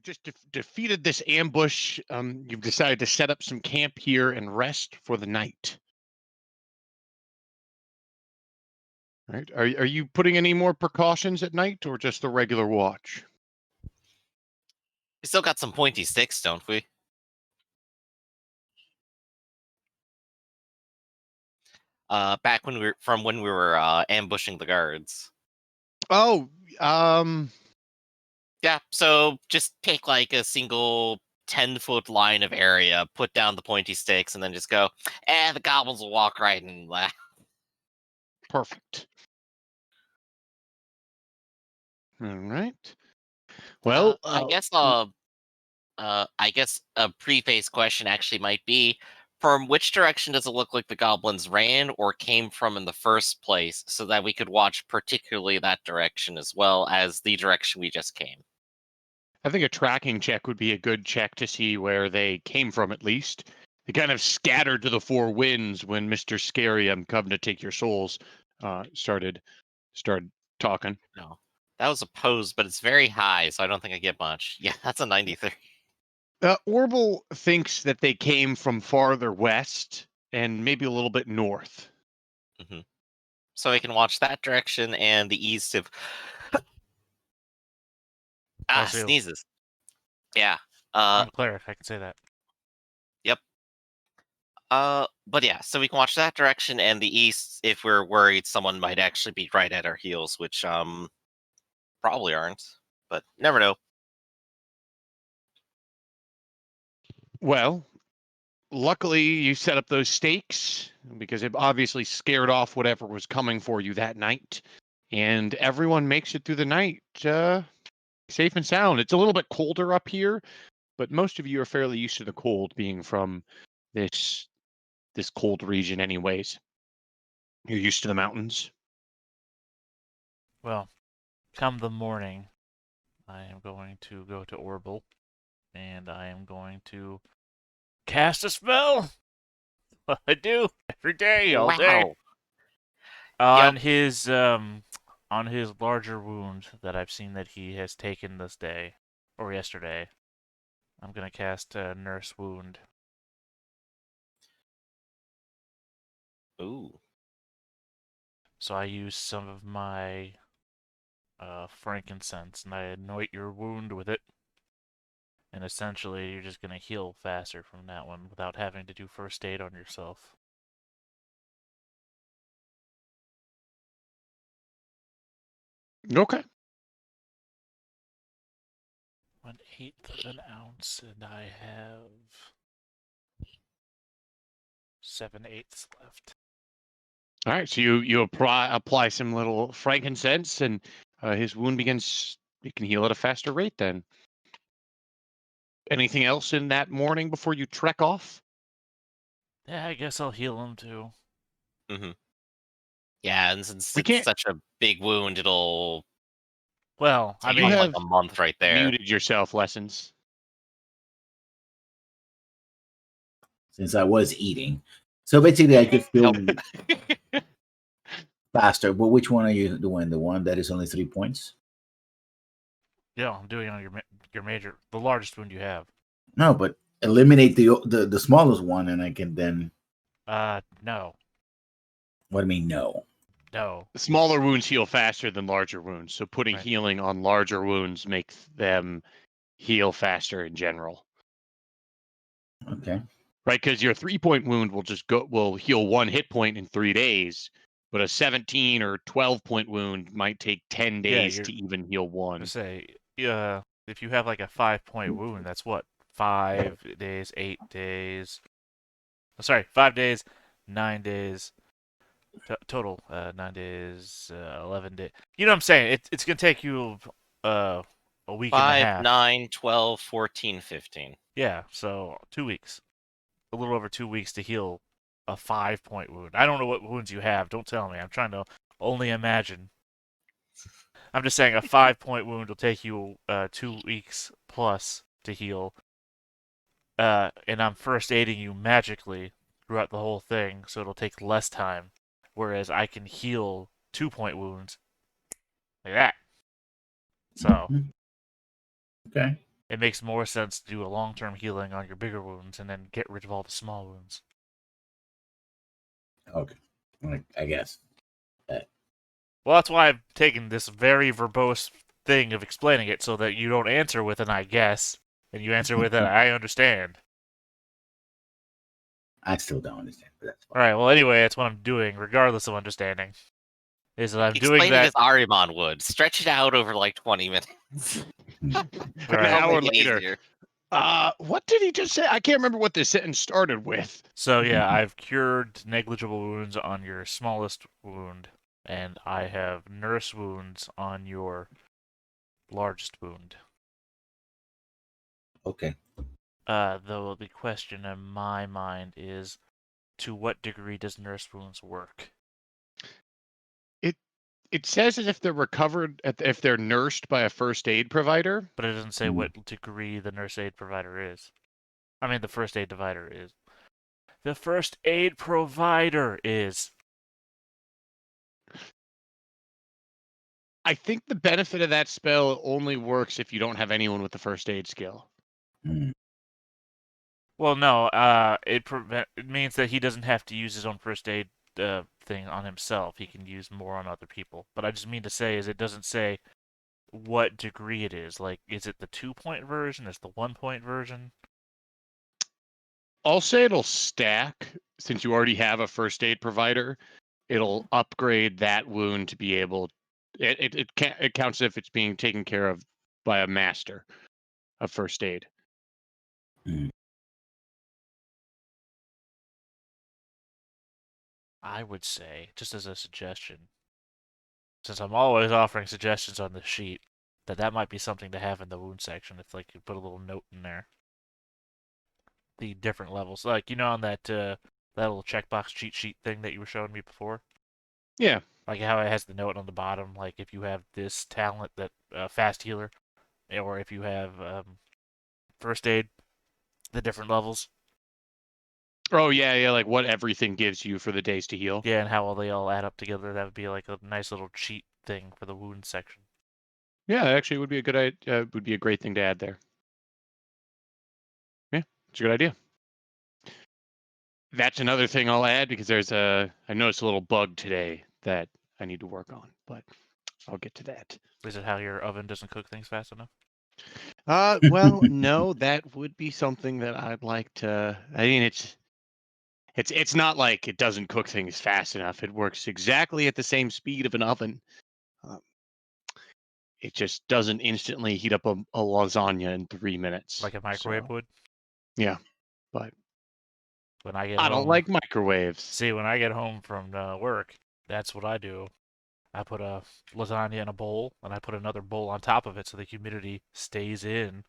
just defeated this ambush. You've decided to set up some camp here and rest for the night. Right? Are you putting any more precautions at night, or just the regular watch? We still got some pointy sticks, don't we? Back when we were ambushing the guards. Oh, Yeah, so just pick like a single 10-foot line of area, put down the pointy sticks, and then just go, the goblins will walk right and laugh. perfect. All right. Well, I guess a preface question actually might be, from which direction does it look like the goblins ran or came from in the first place, so that we could watch particularly that direction as well as the direction we just came? I think a tracking check would be a good check to see where they came from, at least. They kind of scattered to the four winds when Mr. Scary, I'm coming to take your souls, started talking. No. That was opposed, but it's very high, so I don't think I get much. Yeah, that's a 93. Orville thinks that they came from farther west and maybe a little bit north. Hmm. So we can watch that direction and the east of Also, sneezes. Yeah. I'm a cleric, I can say that. Yep. But yeah, so we can watch that direction and the east if we're worried someone might actually be right at our heels, which probably aren't, but never know. Well, luckily you set up those stakes because it obviously scared off whatever was coming for you that night, and everyone makes it through the night safe and sound. It's a little bit colder up here, but most of you are fairly used to the cold, being from this cold region anyways. You're used to the mountains. Well, come the morning, I am going to go to Orville, and I am going to cast a spell. What I do every day, all day, on his larger wound that I've seen that he has taken this day or yesterday. I'm gonna cast Nurse Wound. Ooh. So I use some of my frankincense, and I anoint your wound with it. And essentially, you're just gonna heal faster from that one without having to do first aid on yourself. Okay. 1/8 of an ounce, and I have 7/8 left. All right, so you apply some little frankincense, and his wound begins. You can heal at a faster rate then. Anything else in that morning before you trek off? Yeah, I guess I'll heal him too. Mm-hmm. Yeah, and since We it's can't. such a big wound, it'll Well, I take mean, him like have a month right there. Muted yourself, Lessons. Since I was eating. So basically, I could feel faster. But which one are you doing? The one that is only 3 points? yeah, I'm doing it on your major, the largest wound you have. No, but eliminate the smallest one, and I can then. No. What do you mean, no? No. Smaller wounds heal faster than larger wounds, so putting healing on larger wounds makes them heal faster in general. Okay. Right, because your 3-point wound will heal 1 hit point in 3 days, but a 17 or 12-point wound might take 10 days to even heal 1. Say, if you have like a 5-point wound, that's what, 5 days, 8 days. Sorry, 5 days, 9 days. Total 9 days, 11 days. You know what I'm saying? It's gonna take you a week and a 5, half. 9, 12, 14, 15. Yeah, so 2 weeks. A little over 2 weeks to heal a 5-point wound. I don't know what wounds you have. Don't tell me. I'm trying to only imagine. I'm just saying a 5-point wound will take you 2 weeks plus to heal. And I'm first aiding you magically throughout the whole thing, so it'll take less time. Whereas I can heal 2-point wounds like that. So, okay. it makes more sense to do a long-term healing on your bigger wounds and then get rid of all the small wounds. Okay, I guess. Well, that's why I've taken this very verbose thing of explaining it so that you don't answer with an I guess, and you answer with an I understand. I still don't understand, but that's All right, well, anyway, that's what I'm doing, regardless of understanding. Is that I'm doing Explain it that. as Arimon would. Stretch it out over like 20 minutes. All An right. hour Make it later. easier. What did he just say? I can't remember what this sentence started with. So, yeah, I've cured negligible wounds on your smallest wound, and I have nurse wounds on your largest wound. Okay. Though the question in my mind is, to what degree does nurse wounds work? It says as if they're recovered, if they're nursed by a first aid provider. But it doesn't say what degree the nurse aid provider is. I mean, the first aid provider is. The first aid provider is. I think the benefit of that spell only works if you don't have anyone with the first aid skill. Mm. Well, no. It means that he doesn't have to use his own first aid thing on himself. He can use more on other people. But I just mean to say is it doesn't say what degree it is. Like, is it the 2-point version? Is the 1-point version? I'll say it'll stack since you already have a first aid provider. It'll upgrade that wound to be able. It counts if it's being taken care of by a master of first aid. Mm. I would say, just as a suggestion, since I'm always offering suggestions on the sheet, that might be something to have in the wound section. If like you put a little note in there, the different levels, like on that little checkbox cheat sheet thing that you were showing me before. Yeah. Like how it has the note on the bottom, like if you have this talent that fast healer, or if you have first aid, the different levels. Oh yeah, like what everything gives you for the days to heal. Yeah, and how they all add up together. That would be like a nice little cheat thing for the wound section. Yeah, actually, would be a good would be a great thing to add there. Yeah, it's a good idea. That's another thing I'll add because I noticed a little bug today that I need to work on, but I'll get to that. Is it how your oven doesn't cook things fast enough? Well, no, that would be something that I'd like to. I mean, it's not like it doesn't cook things fast enough. It works exactly at the same speed of an oven. Um, it just doesn't instantly heat up a lasagna in 3 minutes. Like a microwave So, would? yeah, but When I get I home, don't like microwaves. See, when I get home from work, that's what I do. I put a lasagna in a bowl, and I put another bowl on top of it so the humidity stays in.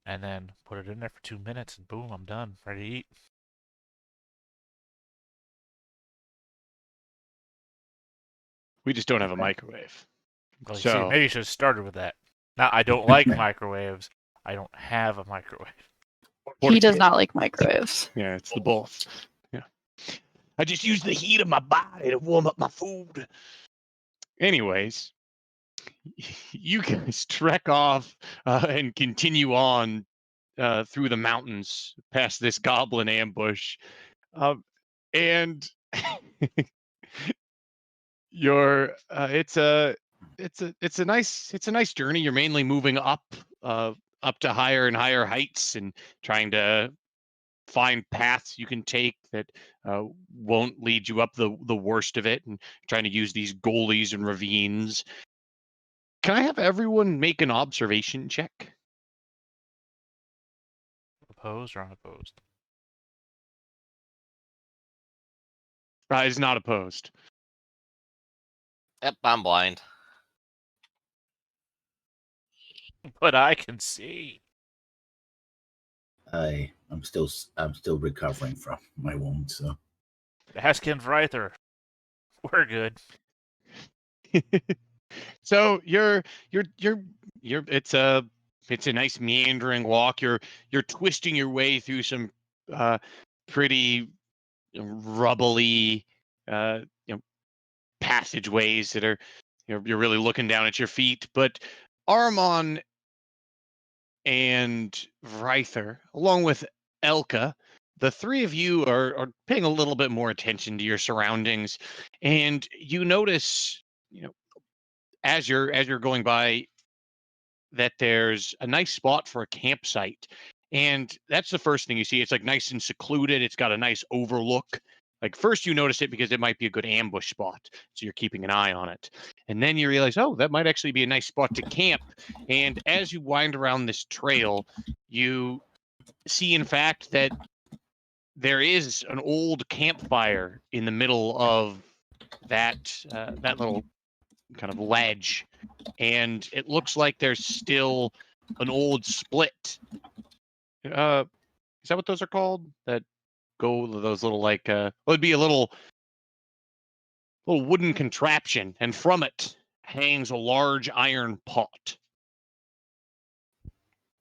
And then put it in there for 2 minutes, and boom, I'm done. Ready to eat. We just don't have a Okay. microwave. Well, you see, So maybe you should have started with that. Now, I don't like microwaves. I don't have a microwave. He does not like microwaves. yeah, it's the both. Yeah, I just use the heat of my body to warm up my food. Anyways, you guys trek off and continue on through the mountains past this goblin ambush, and you're it's a nice journey. You're mainly moving up to higher and higher heights and trying to find paths you can take that won't lead you up the worst of it, and trying to use these gullies and ravines. Can I have everyone make an observation check? Opposed or unopposed? It's not opposed. Yep, I'm blind. But I can see. I'm still recovering from my wound, so Ask Reither. We're good. So you're it's a nice meandering walk. You're twisting your way through some pretty rubbly passageways that are you're really looking down at your feet. But Armon, and Vryther, along with Elka, the three of you are paying a little bit more attention to your surroundings, and you notice, as you're going by, that there's a nice spot for a campsite. And that's the first thing you see. It's like nice and secluded. It's got a nice overlook. Like first you notice it because it might be a good ambush spot. So you're keeping an eye on it. And then you realize, oh, that might actually be a nice spot to camp. And as you wind around this trail, you see in fact that there is an old campfire in the middle of that little kind of ledge, and it looks like there's still an old split. Is that what those are called? That go those little like it would be a little wooden contraption, and from it hangs a large iron pot.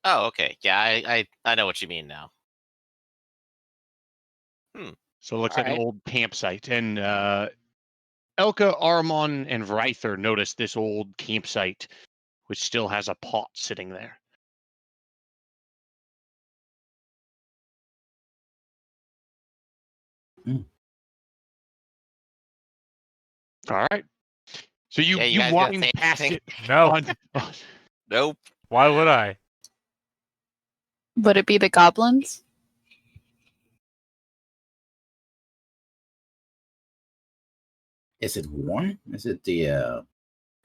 Oh, okay. Yeah, I know what you mean now. So it looks All like an right. old campsite. And Elka, Armon, and Vryther notice this old campsite, which still has a pot sitting there. All right. So you Yeah, you guys gonna wind say past anything? it. No. Nope. Why would I? Would it be the goblins? Is it warm? Is it the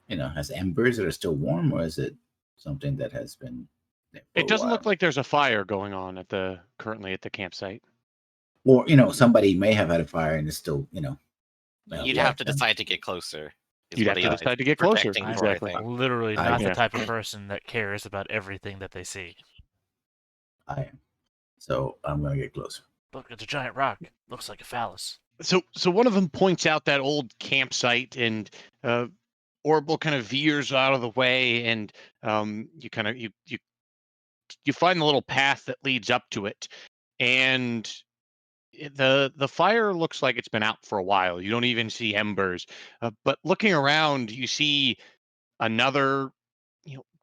has embers that are still warm, or is it something that has been there for It a doesn't while? look like there's a fire going on currently at the campsite. Or somebody may have had a fire and it's still You'd have to decide to get closer. Is You'd what have to he's decide to get closer. projecting for, Exactly. I think. Literally I- not the Yeah. type of person that cares about everything that they see. I am. So I'm gonna get closer. Look, it's a giant rock. Looks like a phallus. So one of them points out that old campsite, and Orbital kind of veers out of the way, and you kind of you find the little path that leads up to it, and the fire looks like it's been out for a while. You don't even see embers, but looking around, you see another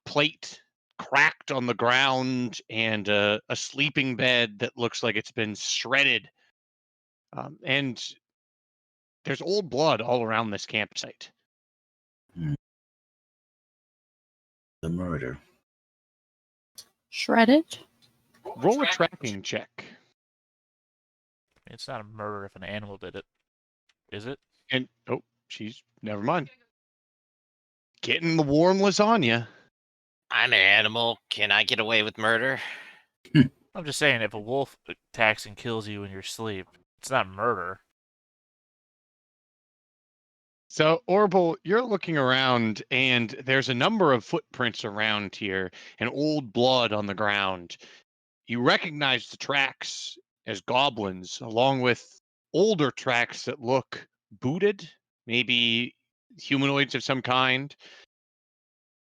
plate cracked on the ground, and a sleeping bed that looks like it's been shredded, and there's old blood all around this campsite. The murder. Shredded? Roll a tracking check. It's not a murder if an animal did it. Is it? And never mind. Getting the warm lasagna. I'm an animal. Can I get away with murder? I'm just saying, if a wolf attacks and kills you in your sleep, it's not murder. So, Orbital, you're looking around, and there's a number of footprints around here and old blood on the ground. You recognize the tracks as goblins, along with older tracks that look booted, maybe humanoids of some kind.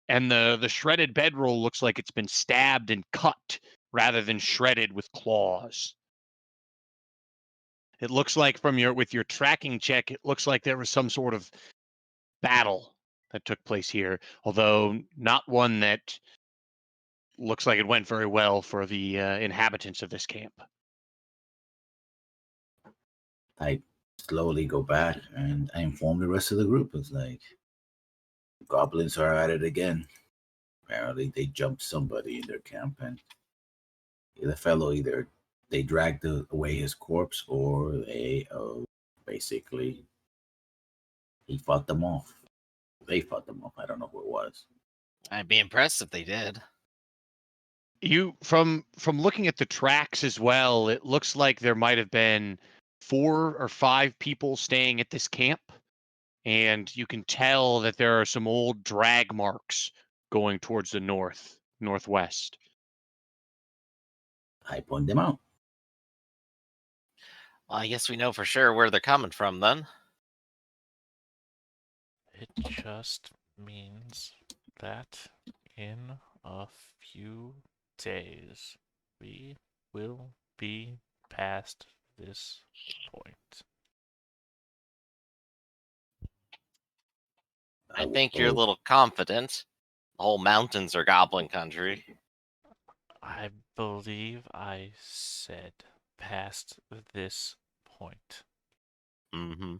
And the shredded bedroll looks like it's been stabbed and cut rather than shredded with claws. It looks like with your tracking check, it looks like there was some sort of battle that took place here, although not one that looks like it went very well for the inhabitants of this camp. I slowly go back and I inform the rest of the group. It's like goblins are at it again. Apparently they jumped somebody in their camp, and the fellow either they dragged away his corpse, or they basically he fought them off. They fought them off. I don't know who it was. I'd be impressed if they did. You from looking at the tracks as well, it looks like there might have been 4 or 5 people staying at this camp, and you can tell that there are some old drag marks going towards the northwest. I point them out. Well, I guess we know for sure where they're coming from then. It just means that in a few days we will be past this point. I think you're a little confident. The whole mountains are goblin country. I believe I said past this point, Mm-hmm.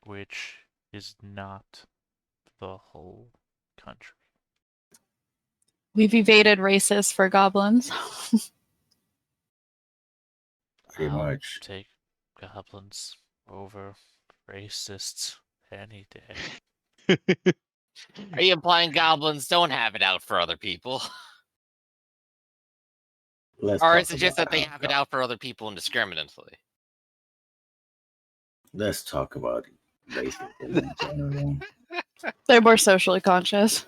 which is not the whole country. We've evaded racists for goblins. Pretty I'll much. take goblins over racists any day. Are you implying goblins don't have it out for other people? Let's Or talk is it just about that they have it out for other people indiscriminately? let's talk about racism in general. They're more socially conscious.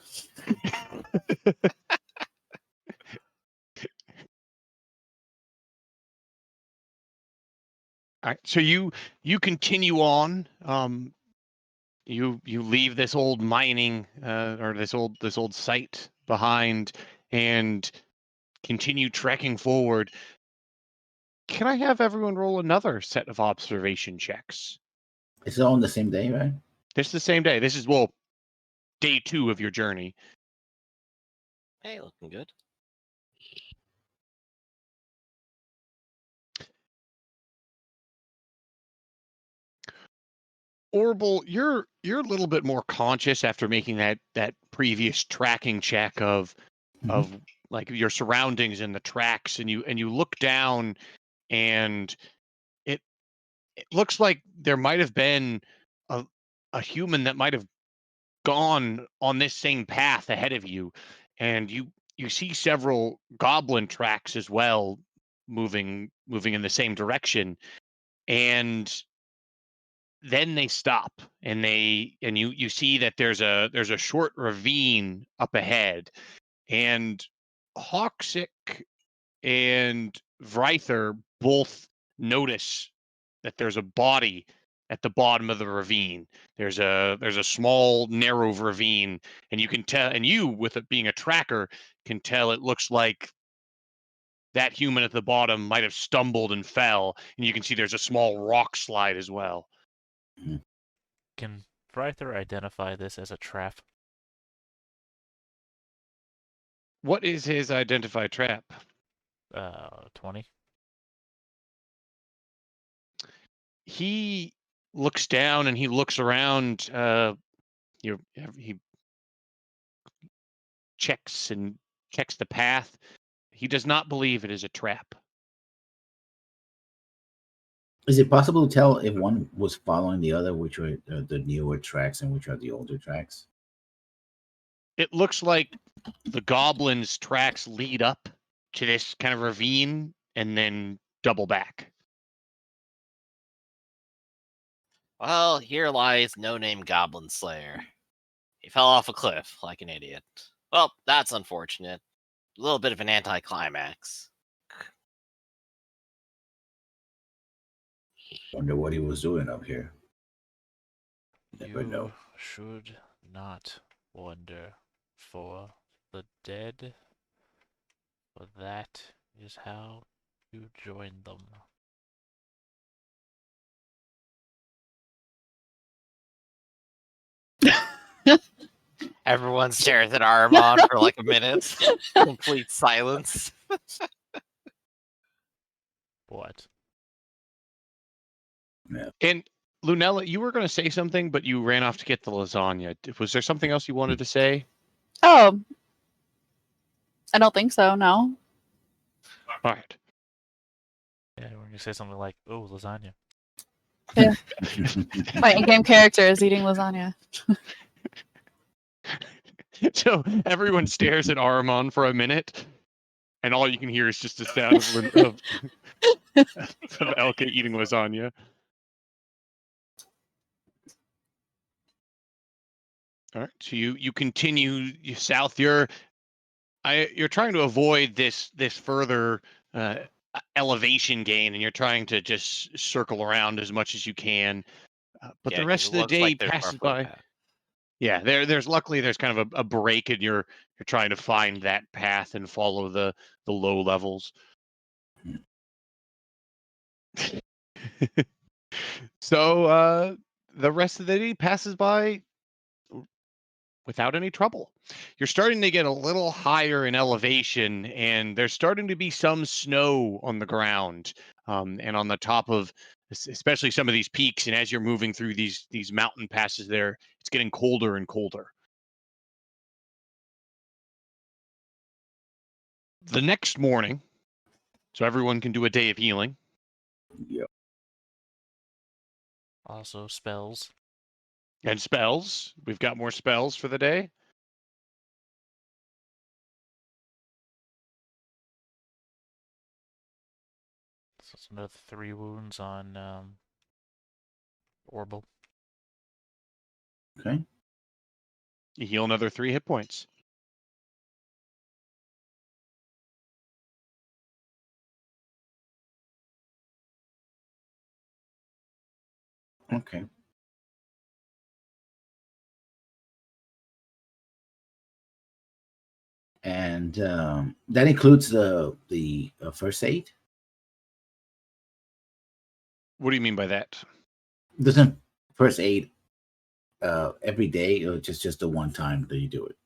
All right, so you continue on. You leave this old mining or this old site behind and continue trekking forward. Can I have everyone roll another set of observation checks? It's all on the same day, right? This is the same day. This is day 2 of your journey. Hey, looking good. Orbital, you're a little bit more conscious after making that previous tracking check of like your surroundings and the tracks, and you look down, and it looks like there might have been a human that might have gone on this same path ahead of you, and you see several goblin tracks as well moving in the same direction, and then they stop, and you see that there's a short ravine up ahead, and Hawksick and Vryther both notice that there's a body at the bottom of the ravine. There's a small narrow ravine, and you can tell, and you, with it being a tracker, can tell it looks like that human at the bottom might have stumbled and fell, and you can see there's a small rock slide as well. Can Vryther identify this as a trap? What is his identified trap? 20. He looks down and he looks around. He checks the path. He does not believe it is a trap. Is it possible to tell if one was following the other, which were the newer tracks and which are the older tracks? It looks like the goblin's tracks lead up to this kind of ravine and then double back. Well, here lies no-name Goblin Slayer. He fell off a cliff like an idiot. Well, that's unfortunate. A little bit of an anticlimax. Wonder what he was doing up here. Never You know. should not wonder, for the dead, for that is how you join them. Everyone stares at Armand for like a minute. Complete silence. What? And Lunella, you were going to say something, but you ran off to get the lasagna. Was there something else you wanted to say? Oh, I don't think so. No. All right. Yeah, we're gonna say something like, "Oh, lasagna." My in-game character is eating lasagna. So everyone stares at Aramon for a minute, and all you can hear is just the sound of Elka eating lasagna. All right, so you continue south. You're trying to avoid this further elevation gain, and you're trying to just circle around as much as you can. But Yeah, the 'cause rest it of the looks day like there's passes roughly a by. path. Yeah, there's luckily there's kind of a break, and you're trying to find that path and follow the low levels. So the rest of the day passes by without any trouble. You're starting to get a little higher in elevation, and there's starting to be some snow on the ground, and on the top of especially some of these peaks. And as you're moving through these mountain passes there, it's getting colder and colder. The next morning, so everyone can do a day of healing. Yep. Also spells. And spells. We've got more spells for the day. So it's another 3 wounds on Orbital. Okay. You heal another 3 hit points. Okay. And that includes the first aid. What do you mean by that? Doesn't first aid every day, or just the one time that you do it?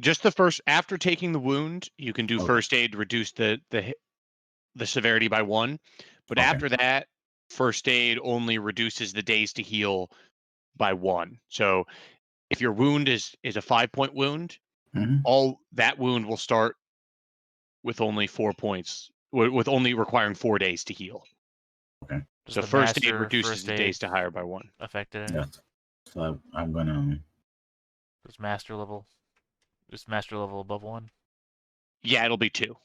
Just the first, after taking the wound, you can do Okay. first aid to reduce the severity by 1. But Okay. after that, first aid only reduces the days to heal by 1. So if your wound is a 5-point wound, Mhm. all that wound will start with only 4 points, with only requiring 4 days to heal. Okay. Does So the first aid master reduces first the aid days to higher by 1. affect it? Yeah. So I'm gonna. Does master level? Is master level above 1? Yeah, it'll be 2.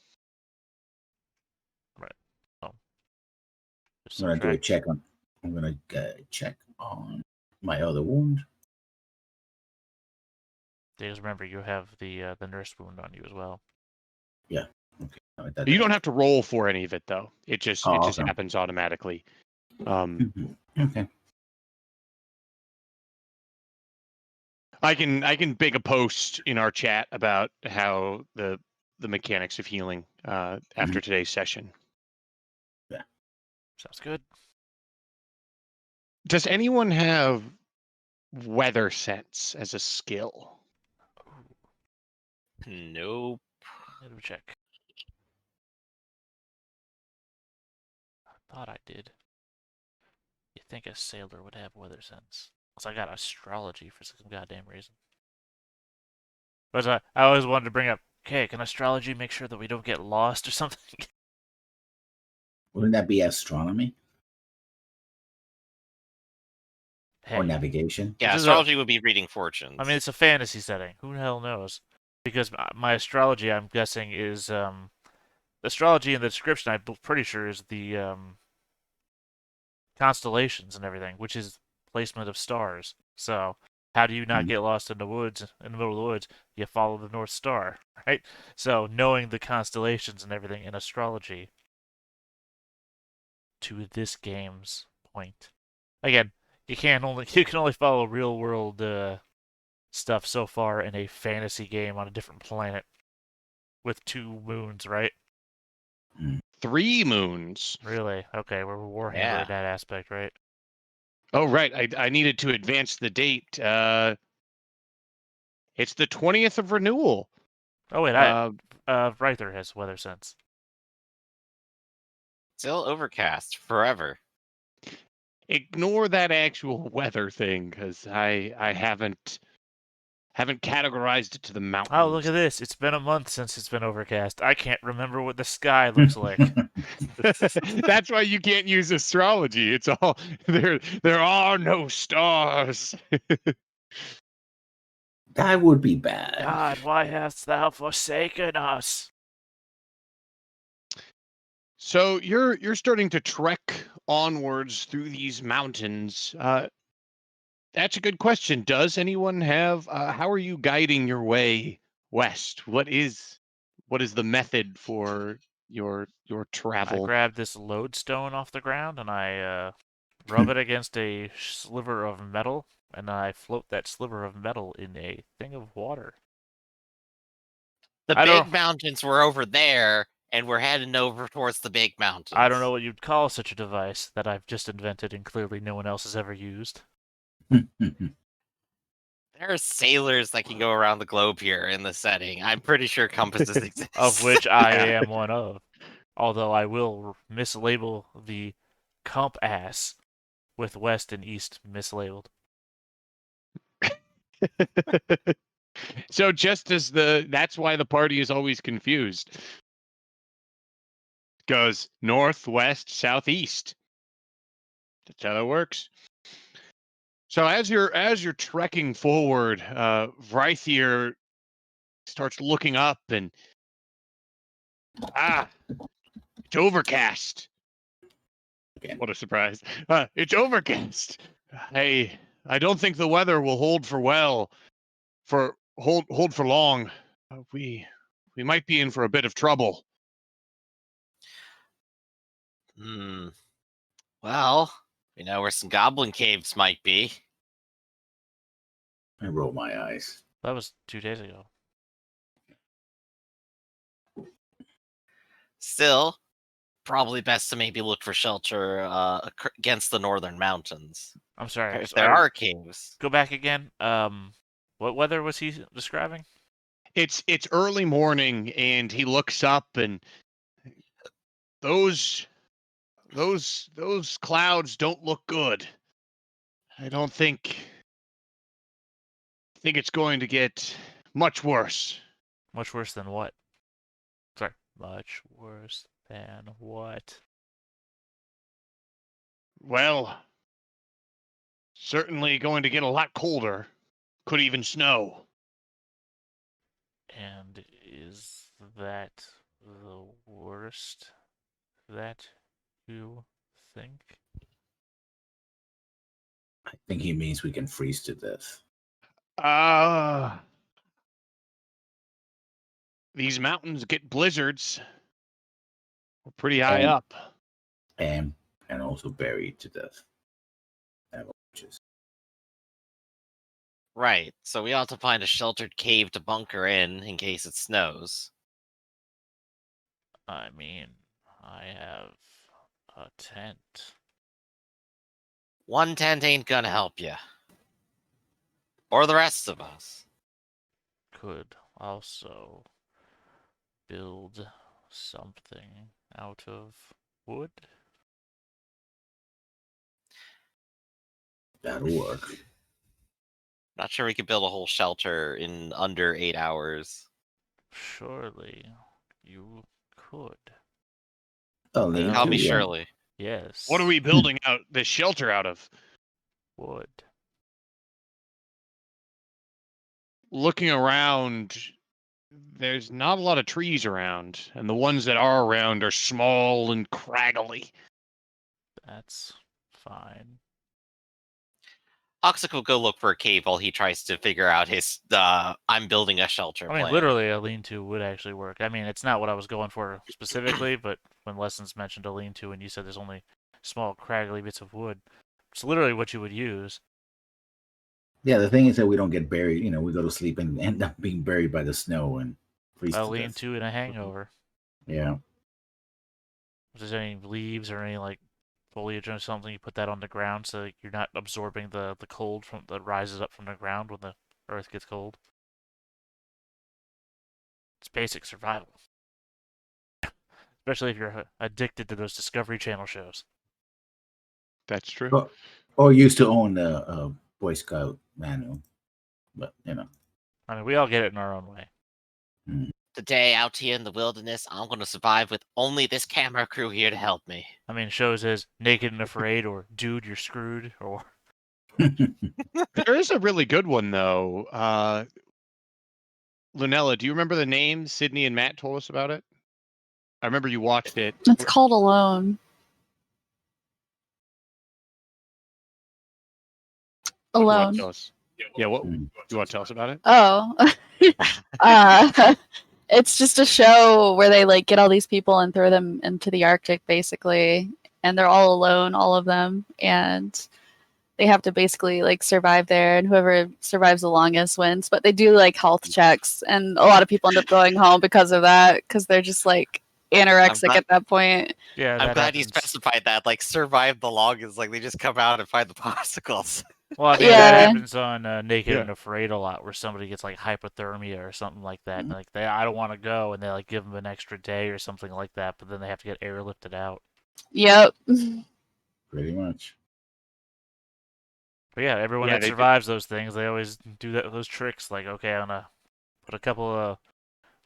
Right. Oh. Just I'm gonna do a subtract. check on. I'm gonna check on my other wound. Just remember, you have the nurse wound on you as well. You don't have to roll for any of it though. It just Oh, okay. happens automatically. Okay. I can make a post in our chat about how the mechanics of healing after today's session. Sounds good. Does anyone have weather sense as a skill? Nope. Let me check. I thought I did. You think a sailor would have weather sense? Because I got astrology for some goddamn reason. But I always wanted to bring up, okay, can astrology make sure that we don't get lost or something? Wouldn't that be astronomy or Hey, navigation? Yeah, This is astrology would be reading fortunes. I mean, it's a fantasy setting. Who the hell knows? Because my astrology, I'm guessing, is astrology in the description. I'm pretty sure is the constellations and everything, which is placement of stars. So how do you not get lost in the woods, in the middle of the woods? You follow the North Star, right? So knowing the constellations and everything in astrology, to this game's point. Again, you can only follow real world stuff so far in a fantasy game on a different planet with 2 moons, right? 3 moons. Really? Okay, we're Warhammer Yeah. in that aspect, right? Oh right, I needed to advance the date. It's the 20th of renewal. Oh wait, Ryther has weather sense. Still overcast forever. Ignore that actual weather thing because I haven't categorized it to the mountains. Oh, look at this. It's been a month since it's been overcast. I can't remember what the sky looks like. That's why you can't use astrology. It's all there are no stars. That would be bad. God, why hast thou forsaken us? So you're starting to trek onwards through these mountains. That's a good question. Does anyone have? How are you guiding your way west? What is the method for your I travel? grab this lodestone off the ground and I rub it against a sliver of metal, and I float that sliver of metal in a thing of water. The I don't- big mountains were over there, and we're heading over towards the big mountains. I don't know what you'd call such a device that I've just invented and clearly no one else has ever used. There are sailors that can go around the globe here in the setting. I'm pretty sure compasses exist. Of which I Yeah. am one of. Although I will mislabel the comp ass with west and east mislabeled. So just as that's why the party is always confused. Goes north, west, southeast. That's how that works. So as you're trekking forward, Vrythier starts looking up and it's overcast. Again. What a surprise! It's overcast. I don't think the weather will hold for long. We might be in for a bit of trouble. Well, we know where some goblin caves might be. I roll my eyes. That was 2 days ago. Still, probably best to maybe look for shelter against the northern mountains. I'm sorry. If there are caves. Go back again. What weather was he describing? It's early morning, and he looks up, and those clouds don't look good. I don't think it's going to get much worse. Much worse than what? Sorry. Much worse than what? Well, certainly going to get a lot colder. Could even snow. And is that the worst that you think? I think he means we can freeze to death. These mountains get blizzards. We're pretty high And- up. And also buried to death. Avalanches. Right, so we ought to find a sheltered cave to bunker in case it snows. I mean, I have a tent. One tent ain't gonna help you. Or the rest of us. Could also build something out of wood. That'll work. Not sure we could build a whole shelter in under 8 hours. Surely you could. Oh, Yeah. Tell me yeah. surely. Yes. What are we building out this shelter out of? Wood. Looking around, there's not a lot of trees around, and the ones that are around are small and craggly. That's fine. Oxic will go look for a cave while he tries to figure out his I'm building a shelter I mean, plan. literally, a lean-to would actually work. I mean, it's not what I was going for specifically, but when Lessons mentioned a lean-to and you said there's only small, craggly bits of wood, it's literally what you would use. Yeah, the thing is that we don't get buried. You know, we go to sleep and end up being buried by the snow and freeze A to death. lean-to and a hangover. Yeah. If there's any leaves or any like foliage or something, you put that on the ground so you're not absorbing the cold that rises up from the ground when the earth gets cold. It's basic survival. Especially if you're addicted to those Discovery Channel shows. That's true. Or used to own a Boy Scout manual. But, you know. I mean, we all get it in our own way. Today, out here in the wilderness, I'm going to survive with only this camera crew here to help me. I mean, shows as Naked and Afraid or Dude, You're Screwed or... There is a really good one, though. Lunella, do you remember the name? Sydney and Matt told us about it. I remember you watched it. It's called Alone. You want Alone. to tell us? Yeah, what you want to tell us about it? Oh. It's just a show where they like get all these people and throw them into the Arctic basically, and they're all alone, all of them, and they have to basically like survive there, and whoever survives the longest wins. But they do like health checks, and a lot of people end up going home because of that, because they're just like anorexic at that point. Yeah, I'm that glad you happens. specified that. Like, survive the longest. Like, they just come out and find the popsicles. Well, I mean, that Yeah. happens on Naked Yeah. and Afraid a lot, where somebody gets like hypothermia or something like that, and like I don't want to go, and they like give them an extra day or something like that, but then they have to get airlifted out. Yep. Pretty much. But yeah, everyone Yeah, that they survives those things, they always do those tricks. Like, okay, I'm gonna put a couple of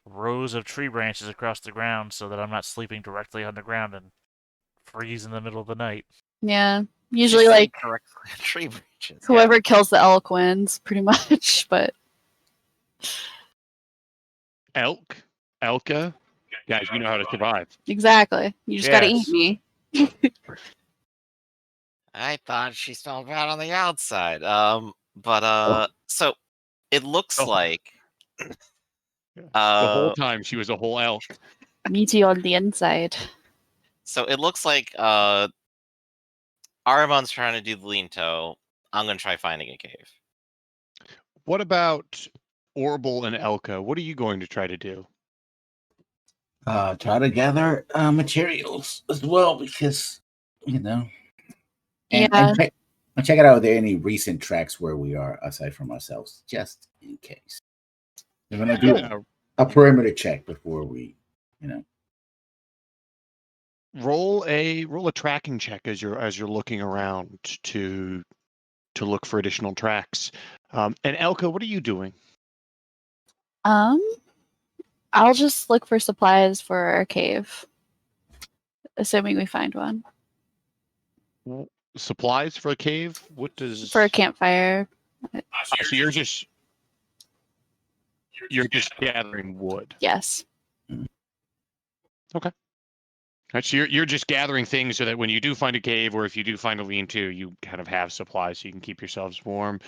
rows of tree branches across the ground so that I'm not sleeping directly on the ground and freeze in the middle of the night. Yeah. You Usually, sleep like, directly on tree branches. whoever kills the elk wins, pretty much. But elk, elka, guys, you know how to survive. exactly. You just gotta eat Yes. me. I thought she smelled bad on the outside. But Oh. so it looks Oh. like The whole uh, time she was a whole elk. Meaty on the inside. so it looks like Aramon's trying to do the lean toe. I'm gonna try finding a cave. What about Orbital and Elka? What are you going to try to do? Try to gather materials as well because and Yeah. check it out. Are there any recent tracks where we are aside from ourselves, just in case? We're gonna do Yeah. a perimeter check before we, Roll a tracking check as you're looking around to look for additional tracks. And Elka, what are you doing? I'll just look for supplies for our cave, assuming we find one. Supplies for a cave? What does For a campfire. so you're just gathering wood. Yes. Right, so you're just gathering things so that when you do find a cave, or if you do find a lean-to, you kind of have supplies so you can keep yourselves warm.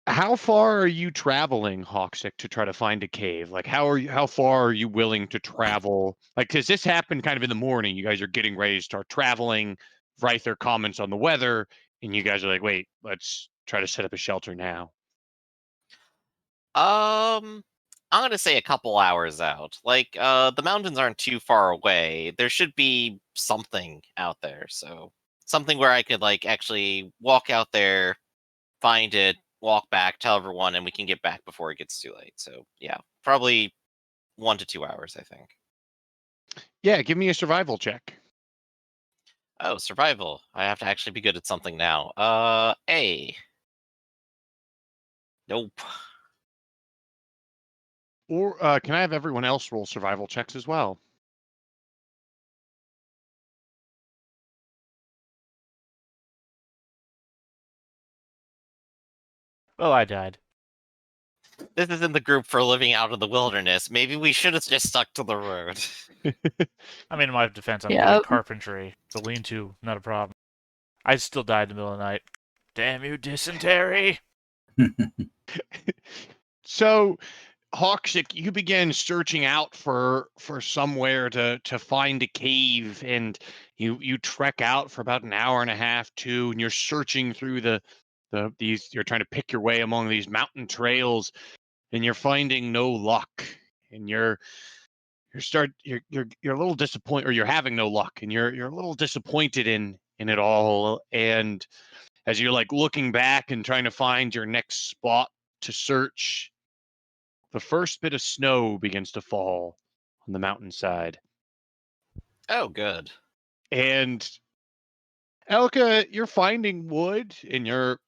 How far are you traveling, Hawksick, to try to find a cave? Like, how far are you willing to travel? Like, because this happened kind of in the morning. You guys are getting ready to start traveling. Ryther comments on the weather, and you guys are like, wait, let's try to set up a shelter now. I'm gonna say a couple hours out. Like, the mountains aren't too far away. There should be something out there, so something where I could like actually walk out there, find it, walk back, tell everyone, and we can get back before it gets too late. So yeah, probably 1 to 2 hours, I think. Yeah, give me a survival check. Oh, survival. I have to actually be good at something now. A. Nope. Or can I have everyone else roll survival checks as well? Well, I died. This is in the group for living out in the wilderness. Maybe we should have just stuck to the road. I mean, in my defense, I'm good Yep. at carpentry. The lean-to, not a problem. I still died in the middle of the night. Damn you, dysentery! So, Hawksick, you begin searching out for somewhere to find a cave, and you trek out for about an hour and a half, two, and you're searching through these. You're trying to pick your way among these mountain trails, and you're finding no luck, and you're a little disappointed, or you're having no luck, and you're a little disappointed in it all, and as you're like looking back and trying to find your next spot to search, the first bit of snow begins to fall on the mountainside. Oh, good. And Elka, you're finding wood, and you're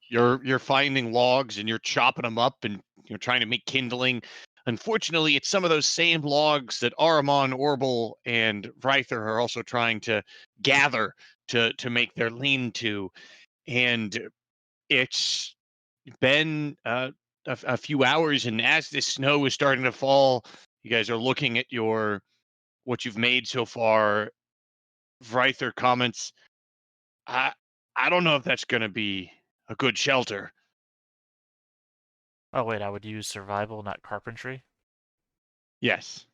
finding logs, and you're chopping them up, and you're trying to make kindling. Unfortunately, it's some of those same logs that Aramon, Orbital, and Ryther are also trying to gather to make their lean-to. And it's been a few hours, and as this snow is starting to fall, you guys are looking at what you've made so far. Ryther comments, I I don't know if that's going to be a good shelter. Oh wait, I would use survival, not carpentry. Yes.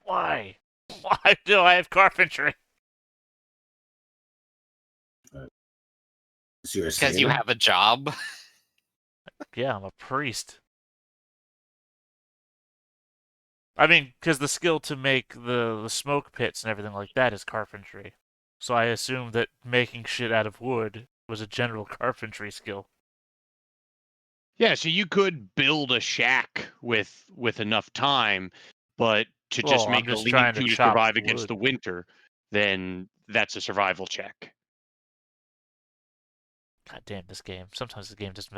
Why? Why do I have carpentry? So you're a Because you sailor? have a job. Yeah, I'm a priest. I mean, because the skill to make the smoke pits and everything like that is carpentry. So I assumed that making shit out of wood was a general carpentry skill. Yeah, so you could build a shack with enough time, but to just Well, I'm make a just trying to lean-to to chop survive the against wood. the winter, then that's a survival check. God damn this game. Sometimes the game just...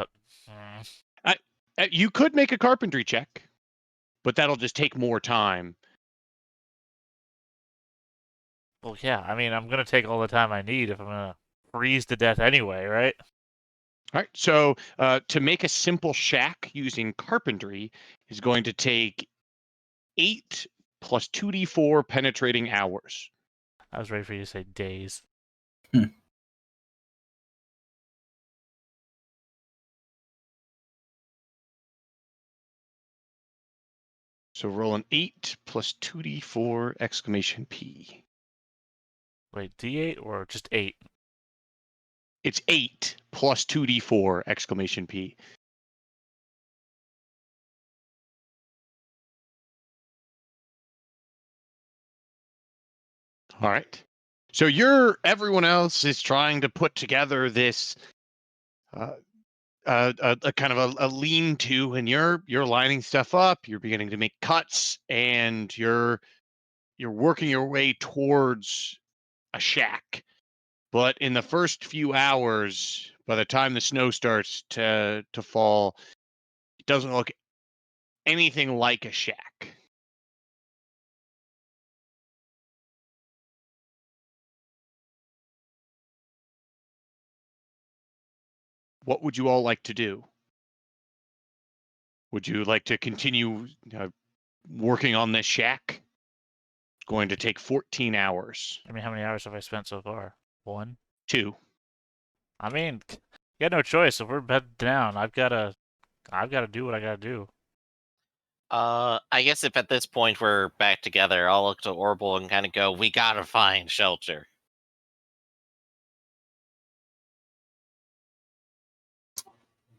You could make a carpentry check, but that'll just take more time. Well, yeah, I mean, I'm going to take all the time I need if I'm going to freeze to death anyway, right? All right, so to make a simple shack using carpentry is going to take 8 plus 2d4 penetrating hours. I was ready for you to say days. So roll an 8 plus 2d4 exclamation P. Wait, D8 or just 8? It's 8 plus 2d4 exclamation P. All right. So everyone else is trying to put together this a kind of a lean-to, and you're lining stuff up. You're beginning to make cuts, and you're working your way towards a shack. But in the first few hours, by the time the snow starts to fall, it doesn't look anything like a shack. What would you all like to do? Would you like to continue working on this shack? It's going to take 14 hours. I mean, how many hours have I spent so far? 1? 2. I mean, you got no choice. If we're bed down, I've got to do what I got to do. I guess if at this point we're back together, I'll look to Orbital and kind of go, we gotta find shelter.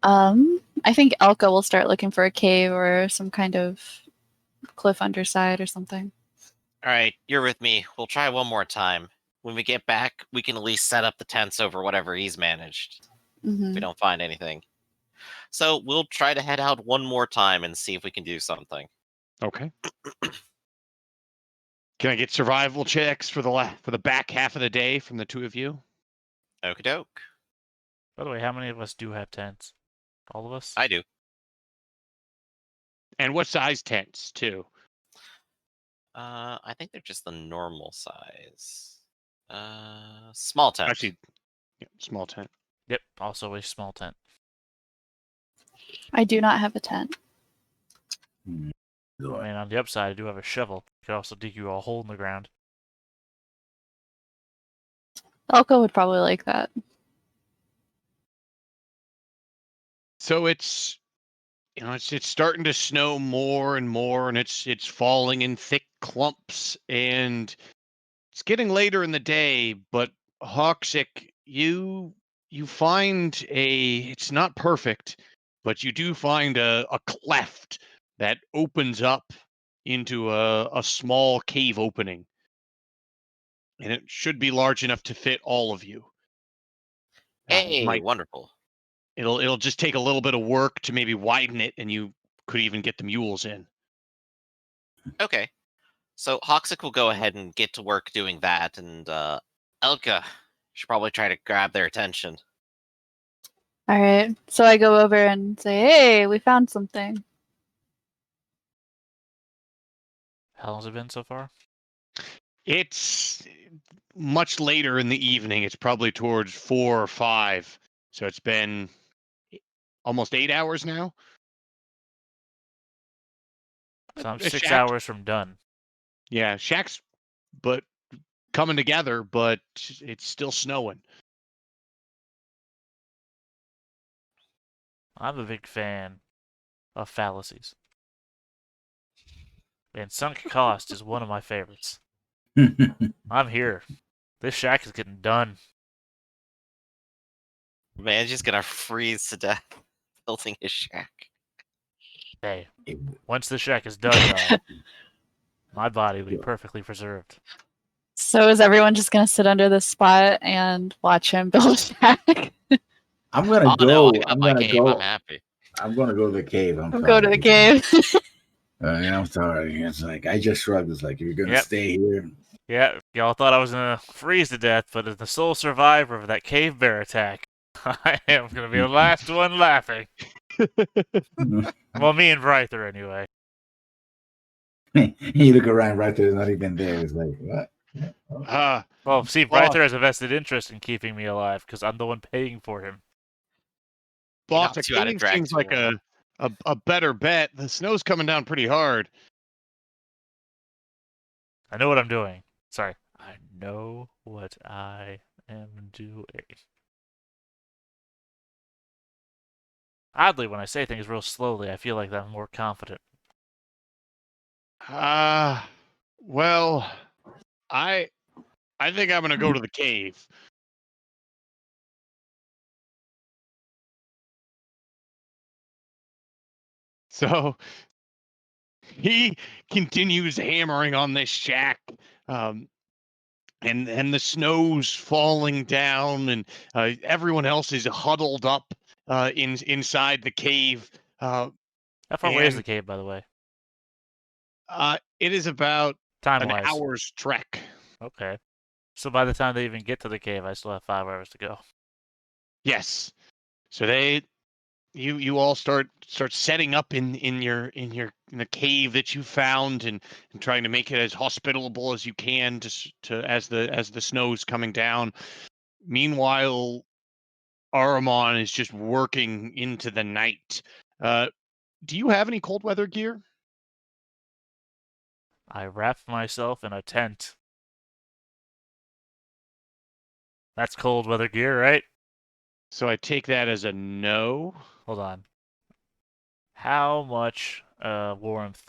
I think Elka will start looking for a cave or some kind of cliff underside or something. All right, you're with me. We'll try one more time. When we get back, we can at least set up the tents over whatever he's managed. If we don't find anything. So we'll try to head out one more time and see if we can do something. Okay. Can I get survival checks for the back half of the day from the two of you? Okie doke. By the way, how many of us do have tents? All of us? I do. And what size tents, too? I think they're just the normal size. Small tent. Actually, yeah, small tent. Yep, also a small tent. I do not have a tent. I mean, on the upside, I do have a shovel. I could also dig you a hole in the ground. Elka would probably like that. So it's starting to snow more and more, and it's falling in thick clumps, and it's getting later in the day. But Hawksick, you find it's not perfect, but you do find a cleft that opens up into a small cave opening, and it should be large enough to fit all of you. Hey, wonderful. It'll just take a little bit of work to maybe widen it, and you could even get the mules in. Okay. So Hoxic will go ahead and get to work doing that, and Elka should probably try to grab their attention. All right. So I go over and say, "Hey, we found something." How long's it been so far? It's much later in the evening. It's probably towards 4 or 5. So it's been almost 8 hours now. So I'm A 6 shack- hours from done. Yeah, shacks, but coming together, but it's still snowing. I'm a big fan of fallacies. And sunk cost is one of my favorites. I'm here. This shack is getting done. Man's just gonna freeze to death building his shack. Hey, once the shack is done, y'all, my body will be perfectly preserved. So is everyone just gonna sit under this spot and watch him build a shack? I'm gonna Oh go. no, I got I'm my gonna cave. I'm go. happy. I'm gonna go to the cave. I'm Go to the sorry. cave. I'm sorry. It's like I just shrugged. It's like if you're gonna Yep. stay here. Yeah, y'all thought I was gonna freeze to death, but as the sole survivor of that cave bear attack, I am gonna be the last one laughing. Well, me and Bryther, anyway. You look around, right there's not even there. It's like what? Well, see, Boss. Bryther has a vested interest in keeping me alive because I'm the one paying for him. Boss, a knocks you out of cave drag seems like tool. a better bet. The snow's coming down pretty hard. I know what I'm doing. Sorry. I know what I am doing. Oddly, when I say things real slowly, I feel like I'm more confident. Well, I think I'm gonna go to the cave. So he continues hammering on this shack, and the snow's falling down, and everyone else is huddled up inside the cave. How far away is the And cave, by the way? it is about an Time-wise. hour's trek. Okay. So by the time they even get to the cave, I still have 5 hours to go. Yes. So you all start setting up in the cave that you found, and trying to make it as hospitable as you can to as the snow's coming down. Meanwhile, Aramon is just working into the night. Do you have any cold weather gear? I wrapped myself in a tent. That's cold weather gear, right? So I take that as a no. Hold on. How much warmth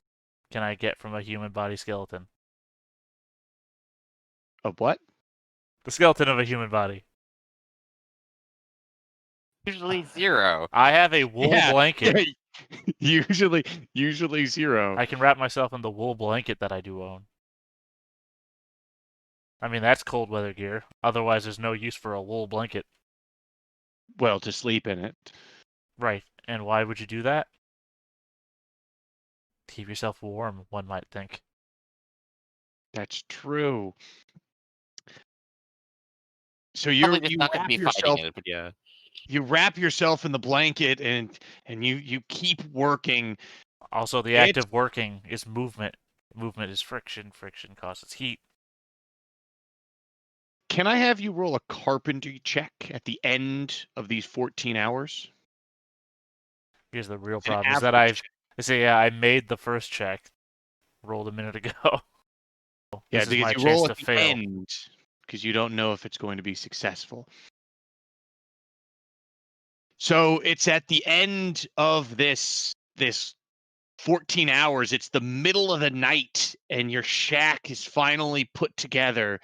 can I get from a human body skeleton? Of what? The skeleton of a human body. Usually 0. I have a wool blanket. Usually 0. I can wrap myself in the wool blanket that I do own. I mean, that's cold weather gear. Otherwise, there's no use for a wool blanket. Well, to sleep in it. Right. And why would you do that? Keep yourself warm, one might think. That's true. So Probably you just not going to wrap be yourself fighting it, but yeah. you wrap yourself in the blanket, and you keep working. Also, the act of working is movement. Movement is friction. Friction causes heat. Can I have you roll a carpentry check at the end of these 14 hours? Here's the real It's an problem: is that average I made the first check, rolled a minute ago. Yeah, This is because my you chance roll to at the fail. end, because you don't know if it's going to be successful. So it's at the end of this 14 hours. It's the middle of the night, and your shack is finally put together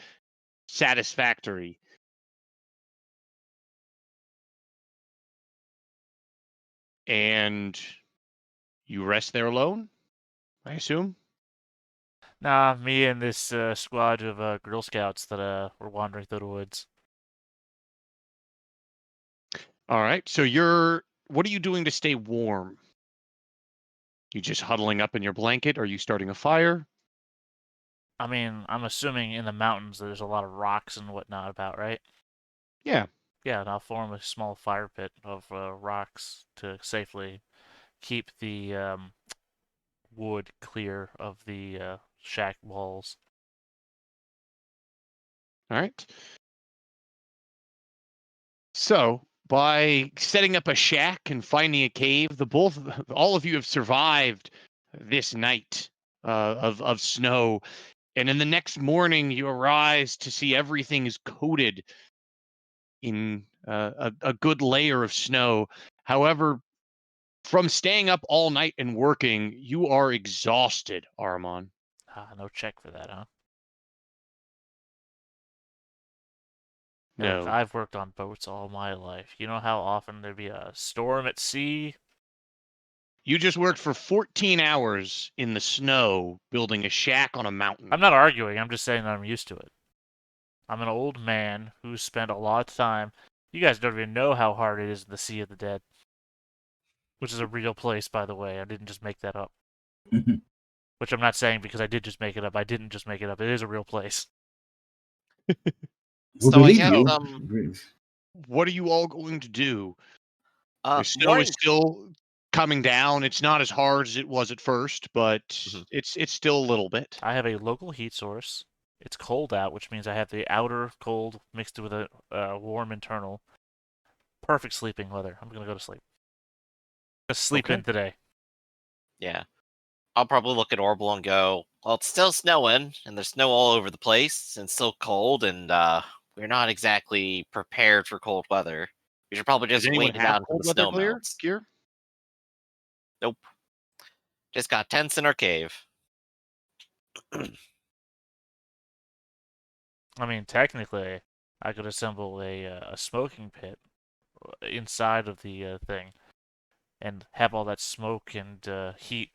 satisfactory. And you rest there alone, I assume? Nah, me and this squad of Girl Scouts that were wandering through the woods. All right. So what are you doing to stay warm? You just huddling up in your blanket? Are you starting a fire? I mean, I'm assuming in the mountains there's a lot of rocks and whatnot about, right? Yeah. Yeah, and I'll form a small fire pit of rocks to safely keep the wood clear of the shack walls. All right. So, by setting up a shack and finding a cave, all of you have survived this night of snow. And in the next morning, you arise to see everything is coated in a good layer of snow. However, from staying up all night and working, you are exhausted, Armon. No check for that, huh? Hey, look, No. I've worked on boats all my life. You know how often there'd be a storm at sea? You just worked for 14 hours in the snow building a shack on a mountain. I'm not arguing, I'm just saying that I'm used to it. I'm an old man who's spent a lot of time. You guys don't even know how hard it is in the Sea of the Dead, which is a real place, by the way. I didn't just make that up. Which I'm not saying because I did just make it up. I didn't just make it up. It is a real place. We'll So I believe guess you. What are you all going to do? The snow morning. is still coming down. It's not as hard as it was at first, but it's still a little bit. I have a local heat source. It's cold out, which means I have the outer cold mixed with a warm internal. Perfect sleeping weather. I'm gonna go to sleep. Just sleep Okay. in today. Yeah. I'll probably look at Orbital and go, well, it's still snowing, and there's snow all over the place, and it's still cold, and we're not exactly prepared for cold weather. We should probably Does just anyone wait it have out until cold the weather snow melts. gear? Nope. Just got tents in our cave. I mean, technically, I could assemble a smoking pit inside of the thing, and have all that smoke and heat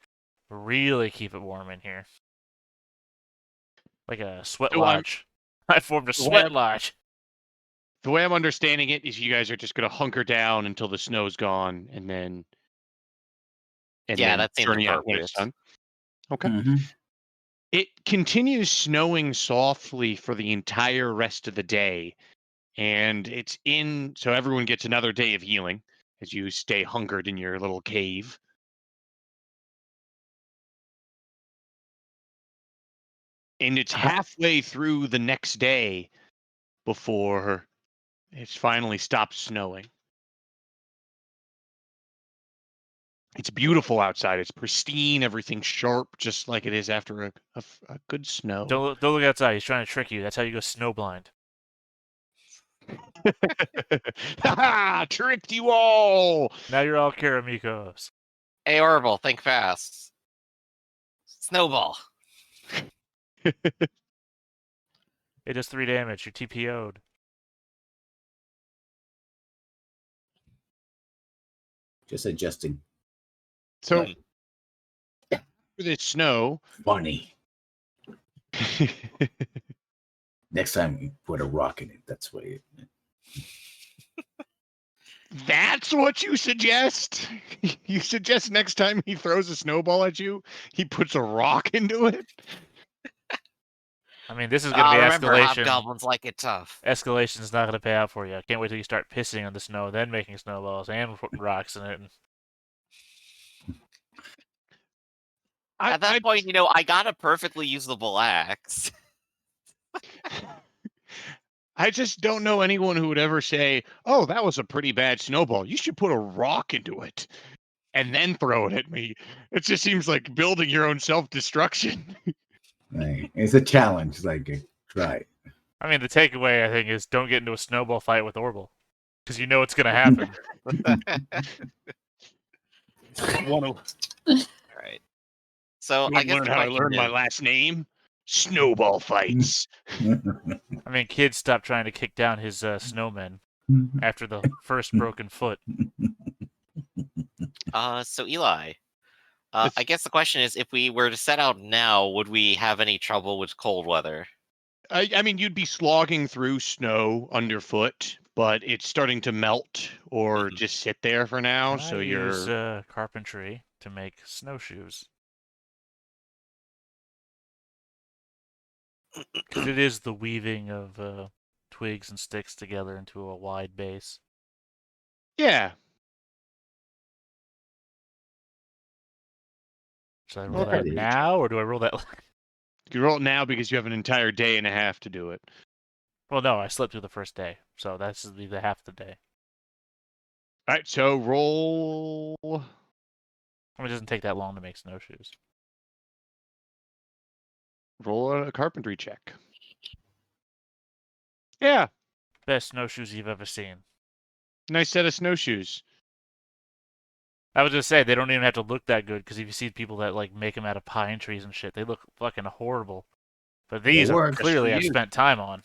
really keep it warm in here, like a sweat So lodge. I formed a sweat lodge. The way I'm understanding it is you guys are just going to hunker down until the snow's gone, and then That seems journey out when it's appropriate. done. Okay. Mhm. It continues snowing softly for the entire rest of the day, and so everyone gets another day of healing as you stay hunkered in your little cave. And it's halfway through the next day before it's finally stopped snowing. It's beautiful outside. It's pristine. Everything's sharp, just like it is after a good snow. Don't look outside. He's trying to trick you. That's how you go snowblind. Ha! Tricked you all. Now you're all Karamikos. Hey, Orbital, think fast. Snowball. It does 3 damage. You're TPO'd. Just adjusting. So for this snow, Funny. Next time you put a rock in it. That's what it. that's what you suggest? You suggest next time he throws a snowball at you, he puts a rock into it? I mean, this is going to be Remember, escalation. hobgoblins like it tough. Escalation's not going to pay out for you. I can't wait till you start pissing on the snow, then making snowballs and putting rocks in it. At that point, I got a perfectly usable axe. I just don't know anyone who would ever say, "Oh, that was a pretty bad snowball. You should put a rock into it and then throw it at me." It just seems like building your own self-destruction. Right. It's a challenge. Like, try it. I mean, the takeaway, I think, is don't get into a snowball fight with Orbital. Because you know what's going to happen. All right. So You I want to guess learn the how I question learned my is, last name? Snowball fights. I mean, kids stopped trying to kick down his snowmen after the first broken foot. so Eli, I guess the question is, if we were to set out now, would we have any trouble with cold weather? I mean, you'd be slogging through snow underfoot, but it's starting to melt or just sit there for now. Can So I use you're carpentry to make snowshoes? Because it is the weaving of twigs and sticks together into a wide base. yeah. Should I roll Okay. that now, or do I roll that? You roll it now because you have an entire day and a half to do it. Well, no, I slept through the first day, so that's the half the day. All right, so roll. I mean, it doesn't take that long to make snowshoes. Roll a carpentry check. Yeah, Best snowshoes you've ever seen. nice set of snowshoes. I was just say they don't even have to look that good because if you see people that like make them out of pine trees and shit, they look fucking horrible. But these are works clearly for I've you. spent time on.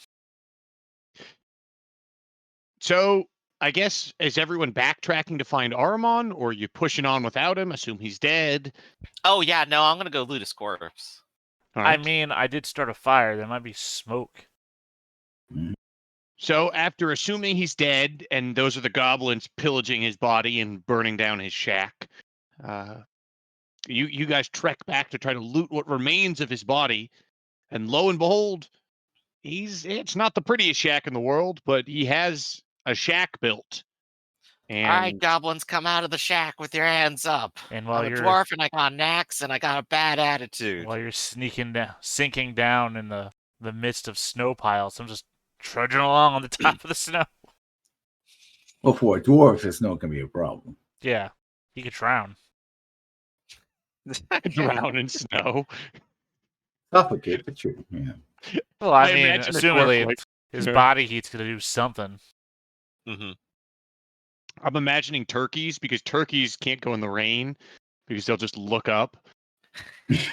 So I guess is everyone backtracking to find Aramon, or are you pushing on without him? Assume he's dead. Oh yeah, no, I'm gonna go loot his corpse. All I right. mean, I did start a fire. There might be smoke. Mhm. So after assuming he's dead, and those are the goblins pillaging his body and burning down his shack, you guys trek back to try to loot what remains of his body, and lo and behold, it's not the prettiest shack in the world, but he has a shack built. All right, And goblins, come out of the shack with your hands up. And I'm a dwarf and I got an axe and I got a bad attitude. while you're sinking down in the midst of snow piles, I'm just trudging along on the top of the snow. Well, for a dwarf, the snow can be a problem. Yeah, he could drown. drown in snow. Suffocate, but true. Yeah. Well, I I mean, imagine a dwarf assumedly like- his Yeah. body heat's gonna do something. Mhm. I'm imagining turkeys, because turkeys can't go in the rain because they'll just look up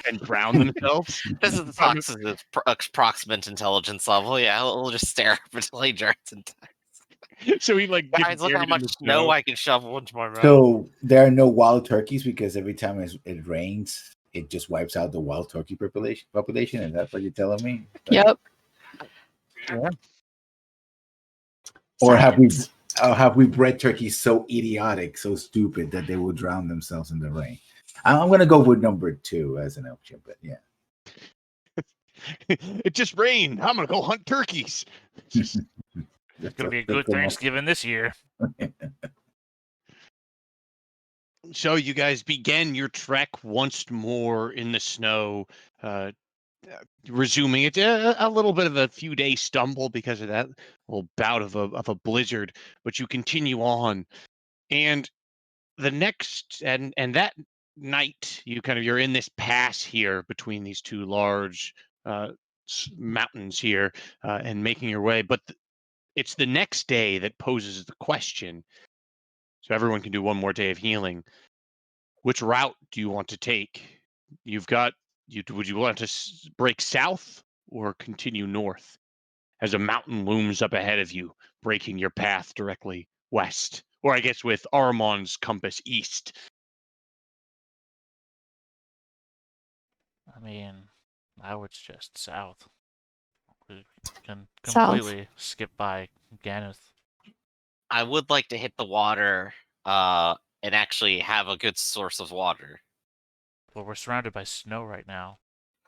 and drown themselves. This is the fox's approximate intelligence level. Yeah, we'll just stare up until he drowns in time. So he like Guys, gets look how buried in much the snow I can shovel into my mouth. So there are no wild turkeys because every time it rains, it just wipes out the wild turkey population. Is that what you're telling me? Yep. Or have we Science. have we bred turkeys so idiotic, so stupid that they will drown themselves in the rain? I'm going to go with number 2 as an option, but yeah. It just rained. I'm gonna go hunt turkeys. It's gonna be a good Thanksgiving this year. So you guys begin your trek once more in the snow, resuming it. A little bit of a few day stumble because of that little bout of a blizzard, but you continue on. And the next and that night, you're in this pass here between these two large uh, mountains here, and making your way. But it's the next day that poses the question. So everyone can do one more day of healing. Which route do you want to take? You've got would you want to break south or continue north as a mountain looms up ahead of you, breaking your path directly west? Or I guess with Armand's compass, east. I mean, I would suggest south. We can South. completely skip by Ganeth. I would like to hit the water and actually have a good source of water. Well, we're surrounded by snow right now,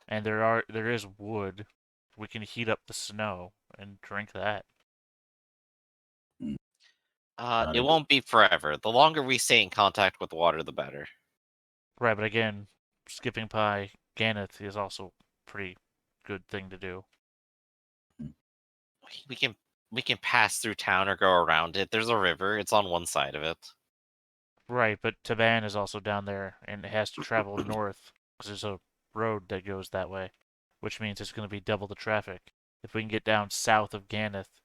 and there is wood. We can heat up the snow and drink that. It won't be forever. The longer we stay in contact with water, the better. Right, but again, skipping by Ganeth is also a pretty good thing to do. We can pass through town or go around it. There's a river. It's on one side of it. Right, but Taban is also down there, and it has to travel north because there's a road that goes that way, which means it's going to be double the traffic. If we can get down south of Ganeth,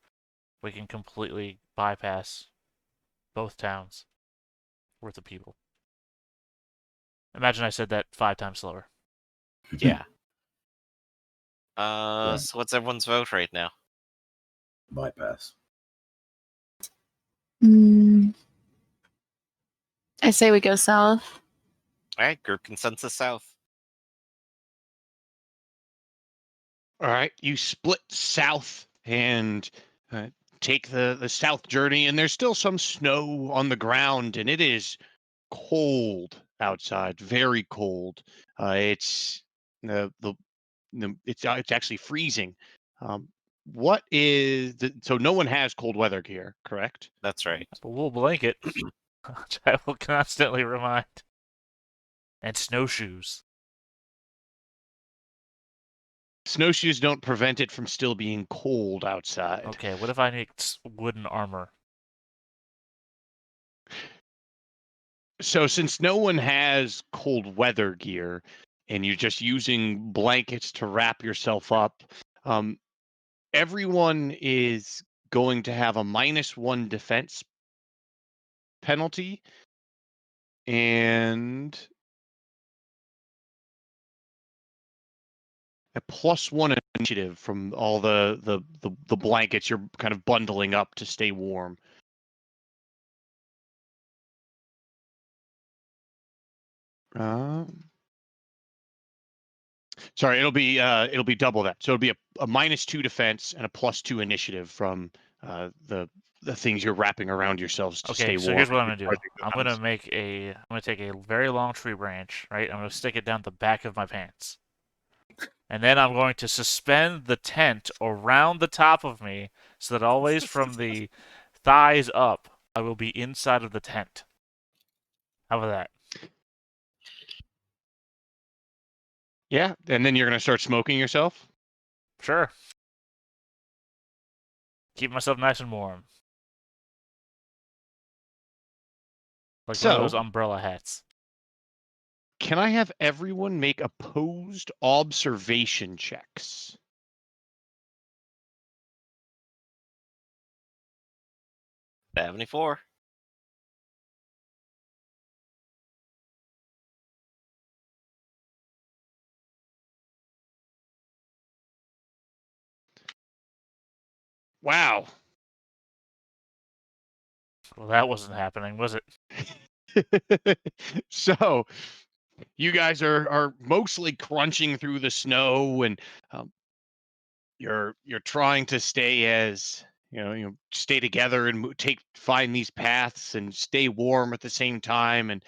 we can completely bypass both towns worth of people. Imagine I said that 5 times slower. Yeah. Right. So what's everyone's vote right now? Bypass. I say we go south. All right, group consensus south. All right, you split south and take the south journey, and there's still some snow on the ground, and it is cold outside, very cold. It's it's actually freezing. What is so no one has cold weather gear, correct? That's right. But wool blanket, which I will constantly remind. And snowshoes. Snowshoes don't prevent it from still being cold outside. Okay, what if I make wooden armor? So since no one has cold weather gear and you're just using blankets to wrap yourself up, everyone is going to have a -1 defense penalty and a +1 initiative from all the blankets you're kind of bundling up to stay warm. Sorry, it'll be double that. So it'll be a -2 defense and a +2 initiative from the things you're wrapping around yourselves to Okay, stay so warm. here's what I'm gonna do. Charging the I'm gonna mountains. take a very long tree branch, right? I'm gonna stick it down the back of my pants. And then I'm going to suspend the tent around the top of me so that always from the thighs up, I will be inside of the tent. How about that? Yeah, and then you're gonna start smoking yourself. Sure. Keep myself nice and warm. Like one of those So, umbrella hats. can I have everyone make opposed observation checks? $74. Wow. Well, that wasn't happening, was it? So you guys are mostly crunching through the snow, and you're trying to stay as stay together and find these paths and stay warm at the same time, and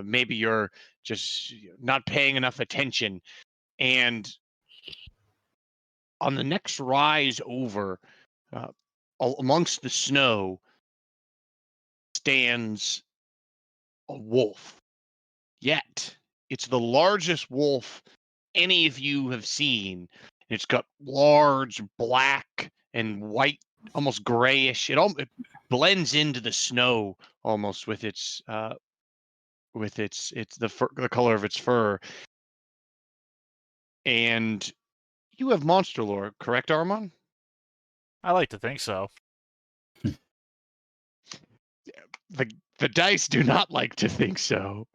maybe you're just not paying enough attention. And on the next rise over, uh, amongst the snow stands a wolf. Yet it's the largest wolf any of you have seen. It's got large black and white, almost grayish. It blends into the snow almost with its the color of its fur. And you have monster lore, correct, Armand? I like to think so. The dice do not like to think so.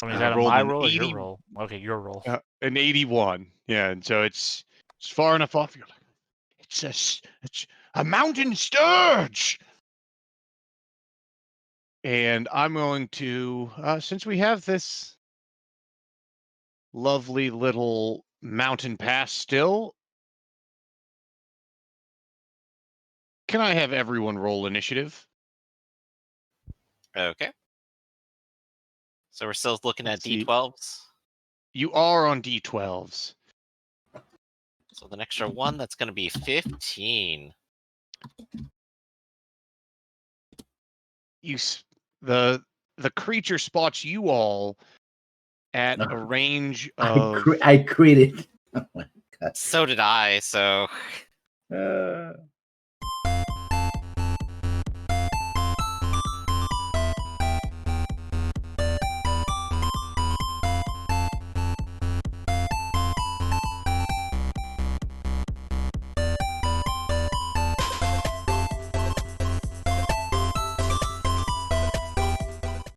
I mean, is that a Rolled my an roll or your 80 roll? Okay, your roll. an 81. Yeah, and so it's far enough off. You're like, it's a mountain sturge. And I'm going to, since we have this lovely little mountain pass still, can I have everyone roll initiative? Okay. So we're still looking Let's at see. D12s. You are on D12s. So the extra one, that's going to be 15. The creature spots you all at a range I of critted. Oh my god. So did I, so...